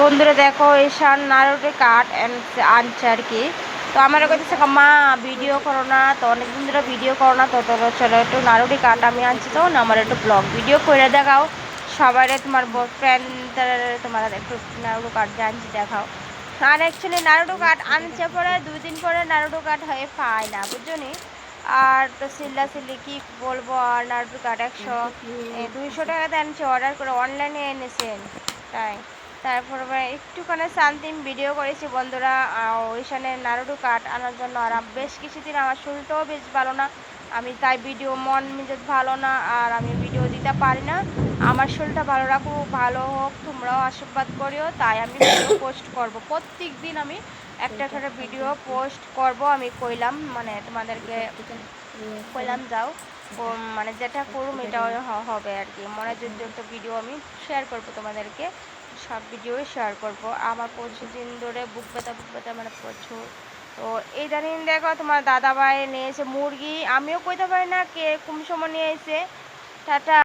বন্ধুরা দেখো ঈশান নাড়ুতে কাঠ আনছে আর কি। তো আমার কাছে মা ভিডিও করো না, তো অনেকদিন ধরে ভিডিও করো না, তো চলো একটু নাড়ুটি কাঠ আমি আনছি, তো না আমার একটু ব্লগ ভিডিও করে দেখাও সবাই, তোমার ফ্রেন্ডদের তোমার একটু নাড়ু কাঠ আনছি দেখাও। আর অ্যাকচুয়ালি নাড়ু কাঠ আনছে পরে 2 দিন পরে নাড়ু কাঠ হয়ে পায় না, বুঝছো নি। আর তো সিল্লি কি বলবো, আর নাড়ু কাঠ 200 টাকাতে আনছে, অর্ডার করে অনলাইনে এনেছেন তাই। তারপর একটুখানি শান্তিম ভিডিও করেছি বন্ধুরা ওইখানে নাড়ু কাঠ আনার জন্য। আর বেশ কিছুদিন আমার শরীরটাও বেশ ভালো না, আমি তাই ভিডিও মন মেজাজ ভালো না, আর আমি ভিডিও দিতে পারি না। আমার শরীরটা ভালো রাখুক, ভালো হোক, তোমরাও আশীর্বাদ করিও, তাই আমি ভিডিও পোস্ট করব প্রত্যেক দিন। আমি একটা একটা ভিডিও পোস্ট করব, আমি কইলাম মানে তোমাদেরকে কইলাম যাও মানে যেটা করুম এটা হবে আর কি। মনে যদি একটা ভিডিও আমি শেয়ার করব তোমাদেরকে, সব ভিডিও শেয়ার করব। আমার প্রচুর দিন ধরে বুক ব্যথা মানে প্রচুর। তো এই জানি দেখো তোমার দাদাভাই নিয়ে এসে মুরগি, আমিও কইতে পারি না কে কোন সময় নিয়ে এসে। টাটা।